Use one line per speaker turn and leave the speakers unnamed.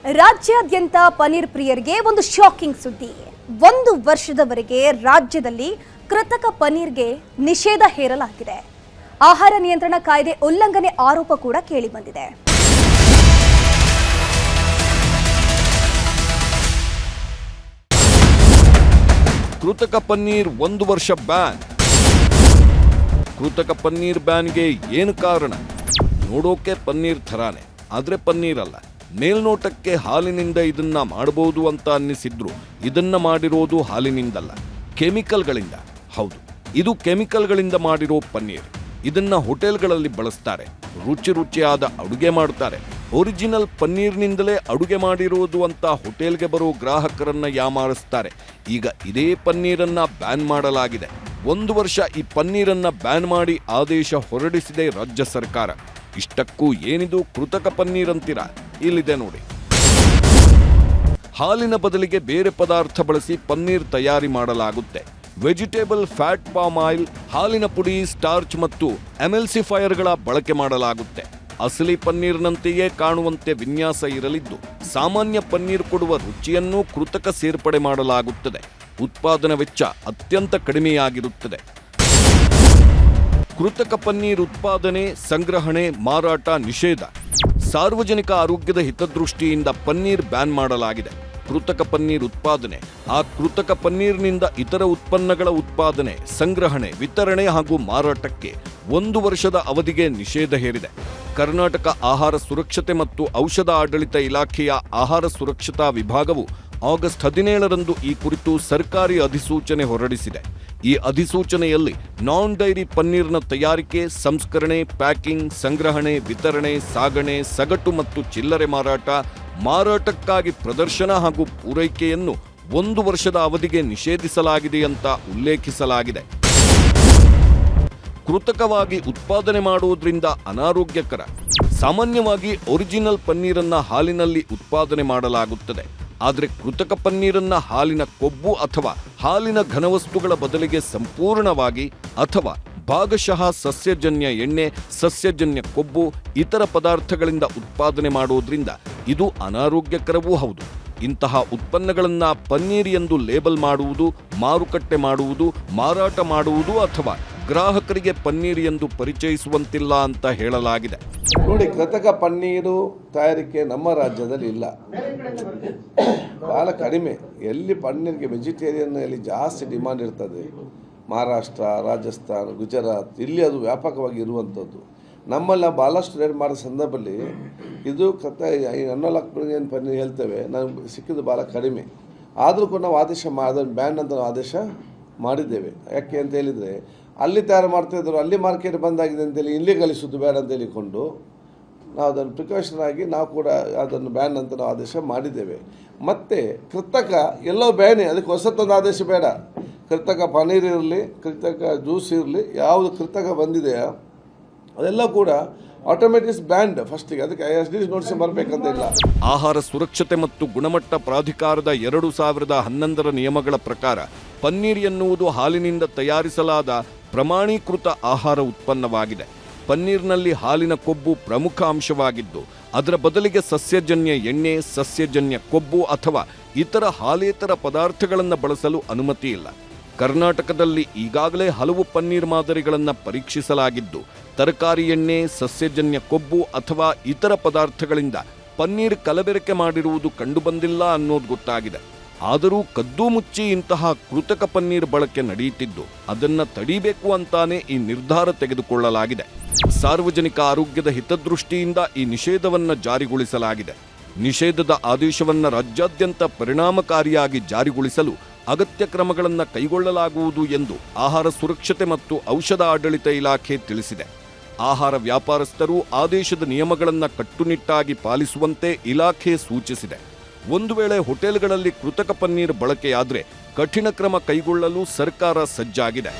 ರಾಜ್ಯಾದ್ಯಂತ ಪನ್ನೀರ್ ಪ್ರಿಯರಿಗೆ ಒಂದು ಶಾಕಿಂಗ್ ಸುದ್ದಿ. 1 ವರ್ಷದವರೆಗೆ ರಾಜ್ಯದಲ್ಲಿ ಕೃತಕ ಪನ್ನೀರ್ಗೆ ನಿಷೇಧ ಹೇರಲಾಗಿದೆ. ಆಹಾರ ನಿಯಂತ್ರಣ ಕಾಯ್ದೆ ಉಲ್ಲಂಘನೆ ಆರೋಪ ಕೂಡ ಕೇಳಿಬಂದಿದೆ.
ಕೃತಕ ಪನ್ನೀರ್ 1 ವರ್ಷ ಬ್ಯಾನ್. ಕೃತಕ ಪನ್ನೀರ್ ಬ್ಯಾನ್ಗೆ ಏನು ಕಾರಣ? ನೋಡೋಕೆ ಪನ್ನೀರ್ ಥರಾನೆ, ಆದ್ರೆ ಪನ್ನೀರ್ ಅಲ್ಲ. ಮೇಲ್ನೋಟಕ್ಕೆ ಹಾಲಿನಿಂದ ಇದನ್ನ ಮಾಡಬಹುದು ಅಂತ ಅನ್ನಿಸಿದ್ರು ಇದನ್ನ ಮಾಡಿರೋದು ಹಾಲಿನಿಂದಲ್ಲ, ಕೆಮಿಕಲ್ಗಳಿಂದ. ಹೌದು, ಇದು ಕೆಮಿಕಲ್ಗಳಿಂದ ಮಾಡಿರೋ ಪನ್ನೀರ್. ಇದನ್ನ ಹೋಟೆಲ್ಗಳಲ್ಲಿ ಬಳಸ್ತಾರೆ, ರುಚಿಯಾದ ಅಡುಗೆ ಮಾಡ್ತಾರೆ. ಒರಿಜಿನಲ್ ಪನ್ನೀರ್ನಿಂದಲೇ ಅಡುಗೆ ಮಾಡಿರೋದು ಅಂತ ಹೋಟೆಲ್ಗೆ ಬರೋ ಗ್ರಾಹಕರನ್ನ ಯಾಮಾರಿಸ್ತಾರೆ. ಈಗ ಇದೇ ಪನ್ನೀರನ್ನ ಬ್ಯಾನ್ ಮಾಡಲಾಗಿದೆ. 1 ವರ್ಷ ಈ ಪನ್ನೀರನ್ನ ಬ್ಯಾನ್ ಮಾಡಿ ಆದೇಶ ಹೊರಡಿಸಿದೆ ರಾಜ್ಯ ಸರ್ಕಾರ. ಇಷ್ಟಕ್ಕೂ ಏನಿದು ಕೃತಕ ಪನ್ನೀರ್ ಅಂತೀರಾ? ಇಲ್ಲಿದೆ ನೋಡಿ. ಹಾಲಿನ ಬದಲಿಗೆ ಬೇರೆ ಪದಾರ್ಥ ಬಳಸಿ ಪನ್ನೀರ್ ತಯಾರಿ ಮಾಡಲಾಗುತ್ತೆ. ವೆಜಿಟೇಬಲ್ ಫ್ಯಾಟ್, ಪಾಮ್ ಆಯಿಲ್, ಹಾಲಿನ ಪುಡಿ, ಸ್ಟಾರ್ಚ್ ಮತ್ತು ಎಮೆಲ್ಸಿಫೈಯರ್ಗಳ ಬಳಕೆ ಮಾಡಲಾಗುತ್ತೆ. ಅಸಲಿ ಪನ್ನೀರ್ನಂತೆಯೇ ಕಾಣುವಂತೆ ವಿನ್ಯಾಸ ಇರಲಿದ್ದು, ಸಾಮಾನ್ಯ ಪನ್ನೀರ್ ಕೊಡುವ ರುಚಿಯನ್ನೂ ಕೃತಕ ಸೇರ್ಪಡೆ ಮಾಡಲಾಗುತ್ತದೆ. ಉತ್ಪಾದನಾ ವೆಚ್ಚ ಅತ್ಯಂತ ಕಡಿಮೆಯಾಗಿರುತ್ತದೆ. ಕೃತಕ ಪನ್ನೀರ್ ಉತ್ಪಾದನೆ, ಸಂಗ್ರಹಣೆ, ಮಾರಾಟ ನಿಷೇಧ. ಸಾರ್ವಜನಿಕ ಆರೋಗ್ಯದ ಹಿತದೃಷ್ಟಿಯಿಂದ ಪನ್ನೀರ್ ಬ್ಯಾನ್ ಮಾಡಲಾಗಿದೆ. ಕೃತಕ ಪನ್ನೀರ್ ಉತ್ಪಾದನೆ, ಆ ಕೃತಕ ಪನ್ನೀರ್ನಿಂದ ಇತರ ಉತ್ಪನ್ನಗಳ ಉತ್ಪಾದನೆ, ಸಂಗ್ರಹಣೆ, ವಿತರಣೆ ಹಾಗೂ ಮಾರಾಟಕ್ಕೆ 1 ವರ್ಷದ ಅವಧಿಗೆ ನಿಷೇಧ ಹೇರಿದೆ. ಕರ್ನಾಟಕ ಆಹಾರ ಸುರಕ್ಷತೆ ಮತ್ತು ಔಷಧ ಆಡಳಿತ ಇಲಾಖೆಯ ಆಹಾರ ಸುರಕ್ಷತಾ ವಿಭಾಗವು ಆಗಸ್ಟ್ 17ರಂದು ಈ ಕುರಿತು ಸರ್ಕಾರಿ ಅಧಿಸೂಚನೆ ಹೊರಡಿಸಿದೆ. ಈ ಅಧಿಸೂಚನೆಯಲ್ಲಿ ನಾನ್ ಡೈರಿ ಪನ್ನೀರ್ನ ತಯಾರಿಕೆ, ಸಂಸ್ಕರಣೆ, ಪ್ಯಾಕಿಂಗ್, ಸಂಗ್ರಹಣೆ, ವಿತರಣೆ, ಸಾಗಣೆ, ಸಗಟು ಮತ್ತು ಚಿಲ್ಲರೆ ಮಾರಾಟ, ಮಾರಾಟಕ್ಕಾಗಿ ಪ್ರದರ್ಶನ ಹಾಗೂ ಪೂರೈಕೆಯನ್ನು 1 ವರ್ಷದ ಅವಧಿಗೆ ನಿಷೇಧಿಸಲಾಗಿದೆ ಅಂತ ಉಲ್ಲೇಖಿಸಲಾಗಿದೆ. ಕೃತಕವಾಗಿ ಉತ್ಪಾದನೆ ಮಾಡುವುದರಿಂದ ಅನಾರೋಗ್ಯಕರ. ಸಾಮಾನ್ಯವಾಗಿ ಒರಿಜಿನಲ್ ಪನ್ನೀರನ್ನ ಹಾಲಿನಲ್ಲಿ ಉತ್ಪಾದನೆ ಮಾಡಲಾಗುತ್ತದೆ. ಆದರೆ ಕೃತಕ ಪನ್ನೀರನ್ನ ಹಾಲಿನ ಕೊಬ್ಬು ಅಥವಾ ಹಾಲಿನ ಘನವಸ್ತುಗಳ ಬದಲಿಗೆ ಸಂಪೂರ್ಣವಾಗಿ ಅಥವಾ ಭಾಗಶಃ ಸಸ್ಯಜನ್ಯ ಎಣ್ಣೆ, ಸಸ್ಯಜನ್ಯ ಕೊಬ್ಬು, ಇತರ ಪದಾರ್ಥಗಳಿಂದ ಉತ್ಪಾದನೆ ಮಾಡುವುದರಿಂದ ಇದು ಅನಾರೋಗ್ಯಕರವೂ ಹೌದು. ಇಂತಹ ಉತ್ಪನ್ನಗಳನ್ನು ಪನ್ನೀರ್ ಎಂದು ಲೇಬಲ್ ಮಾಡುವುದು, ಮಾರುಕಟ್ಟೆ ಮಾಡುವುದು, ಮಾರಾಟ ಮಾಡುವುದು ಅಥವಾ ಗ್ರಾಹಕರಿಗೆ ಪನ್ನೀರ್ ಎಂದು ಪರಿಚಯಿಸುವಂತಿಲ್ಲ ಅಂತ ಹೇಳಲಾಗಿದೆ.
ನೋಡಿ, ಕೃತಕ ಪನ್ನೀರು ತಯಾರಿಕೆ ನಮ್ಮ ರಾಜ್ಯದಲ್ಲಿ ಇಲ್ಲ, ಬಹಳ ಕಡಿಮೆ. ಎಲ್ಲಿ ಪನ್ನೀರ್ಗೆ ವೆಜಿಟೇರಿಯನ್ನಲ್ಲಿ ಜಾಸ್ತಿ ಡಿಮಾಂಡ್ ಇರ್ತದೆ, ಮಹಾರಾಷ್ಟ್ರ, ರಾಜಸ್ಥಾನ, ಗುಜರಾತ್, ಇಲ್ಲಿ ಅದು ವ್ಯಾಪಕವಾಗಿ ಇರುವಂಥದ್ದು. ನಮ್ಮಲ್ಲಿ ನಾವು ಭಾಳಷ್ಟು ರೇಟ್ ಮಾಡೋ ಸಂದರ್ಭದಲ್ಲಿ ಇದು ಏನು ಪನ್ನೀರ್ ಹೇಳ್ತೇವೆ, ನಮ್ಗೆ ಸಿಕ್ಕಿದ್ದು ಭಾಳ ಕಡಿಮೆ. ಆದರೂ ಕೂಡ ನಾವು ಆದೇಶ ಅದನ್ನು ಬ್ಯಾನ್ ಅಂತ ನಾವು ಆದೇಶ ಮಾಡಿದ್ದೇವೆ. ಯಾಕೆ ಅಂತ ಹೇಳಿದರೆ, ಅಲ್ಲಿ ತಯಾರು ಮಾಡ್ತಾಯಿದ್ರು, ಅಲ್ಲಿ ಮಾರ್ಕೆಟ್ ಬಂದಾಗಿದೆ ಅಂತೇಳಿ ಇಲ್ಲಿ ಕಳಿಸೋದು ಬೇಡ ಅಂತ ಹೇಳಿಕೊಂಡು ನಾವು ಅದನ್ನು ಪ್ರಿಕಾಷನ್ ಆಗಿ ನಾವು ಕೂಡ ಅದನ್ನು ಬ್ಯಾನ್ ಅಂತ ನಾವು ಆದೇಶ ಮಾಡಿದ್ದೇವೆ. ಮತ್ತು ಕೃತಕ ಎಲ್ಲೋ ಬ್ಯಾನೆ, ಅದಕ್ಕೆ ಹೊಸತೊಂದು ಆದೇಶ ಬೇಡ. ಕೃತಕ ಪನ್ನೀರ್ ಇರಲಿ, ಕೃತಕ ಜ್ಯೂಸ್ ಇರಲಿ, ಯಾವುದು ಕೃತಕ ಬಂದಿದೆಯೋ ಅದೆಲ್ಲ ಕೂಡ ಆಟೋಮೆಟಿಕ್ ಬ್ಯಾಂಡ್ ಫಸ್ಟಿಗೆ. ಅದಕ್ಕೆ SD ನೋಟಿಸ್ ಬರಬೇಕಂತ ಇಲ್ಲ.
ಆಹಾರ ಸುರಕ್ಷತೆ ಮತ್ತು ಗುಣಮಟ್ಟ ಪ್ರಾಧಿಕಾರದ 2011ರ ನಿಯಮಗಳ ಪ್ರಕಾರ ಪನ್ನೀರ್ ಎನ್ನುವುದು ಹಾಲಿನಿಂದ ತಯಾರಿಸಲಾದ ಪ್ರಮಾಣೀಕೃತ ಆಹಾರ ಉತ್ಪನ್ನವಾಗಿದೆ. ಪನ್ನೀರ್ನಲ್ಲಿ ಹಾಲಿನ ಕೊಬ್ಬು ಪ್ರಮುಖ ಅಂಶವಾಗಿದ್ದು, ಅದರ ಬದಲಿಗೆ ಸಸ್ಯಜನ್ಯ ಎಣ್ಣೆ, ಸಸ್ಯಜನ್ಯ ಕೊಬ್ಬು ಅಥವಾ ಇತರ ಹಾಲೇತರ ಪದಾರ್ಥಗಳನ್ನು ಬಳಸಲು ಅನುಮತಿ ಇಲ್ಲ. ಕರ್ನಾಟಕದಲ್ಲಿ ಈಗಾಗಲೇ ಹಲವು ಪನ್ನೀರ್ ಮಾದರಿಗಳನ್ನು ಪರೀಕ್ಷಿಸಲಾಗಿದ್ದು, ತರಕಾರಿ ಎಣ್ಣೆ, ಸಸ್ಯಜನ್ಯ ಕೊಬ್ಬು ಅಥವಾ ಇತರ ಪದಾರ್ಥಗಳಿಂದ ಪನ್ನೀರ್ ಕಲಬೆರಕೆ ಮಾಡಿರುವುದು ಕಂಡುಬಂದಿಲ್ಲ ಅನ್ನೋದು ಗೊತ್ತಾಗಿದೆ. ಆದರೂ ಕದ್ದು ಮುಚ್ಚಿ ಇಂತಹ ಕೃತಕ ಪನ್ನೀರ್ ಬಳಕೆ ನಡೆಯುತ್ತಿದ್ದು, ಅದನ್ನ ತಡಿಬೇಕು ಅಂತಾನೆ ಈ ನಿರ್ಧಾರ ತೆಗೆದುಕೊಳ್ಳಲಾಗಿದೆ. ಸಾರ್ವಜನಿಕ ಆರೋಗ್ಯದ ಹಿತದೃಷ್ಟಿಯಿಂದ ಈ ನಿಷೇಧವನ್ನ ಜಾರಿಗೊಳಿಸಲಾಗಿದೆ. ನಿಷೇಧದ ಆದೇಶವನ್ನ ರಾಜ್ಯಾದ್ಯಂತ ಪರಿಣಾಮಕಾರಿಯಾಗಿ ಜಾರಿಗೊಳಿಸಲು ಅಗತ್ಯ ಕ್ರಮಗಳನ್ನು ಕೈಗೊಳ್ಳಲಾಗುವುದು ಎಂದು ಆಹಾರ ಸುರಕ್ಷತೆ ಮತ್ತು ಔಷಧ ಆಡಳಿತ ಇಲಾಖೆ ತಿಳಿಸಿದೆ. ಆಹಾರ ವ್ಯಾಪಾರಸ್ಥರು ಆದೇಶದ ನಿಯಮಗಳನ್ನು ಕಟ್ಟುನಿಟ್ಟಾಗಿ ಪಾಲಿಸುವಂತೆ ಇಲಾಖೆ ಸೂಚಿಸಿದೆ. ಒಂದು ವೇಳೆ ಹೋಟೆಲ್ಗಳಲ್ಲಿ ಕೃತಕ ಪನ್ನೀರ್ ಬಳಕೆಯಾದರೆ ಕಠಿಣ ಕ್ರಮ ಕೈಗೊಳ್ಳಲು ಸರ್ಕಾರ ಸಜ್ಜಾಗಿದೆ.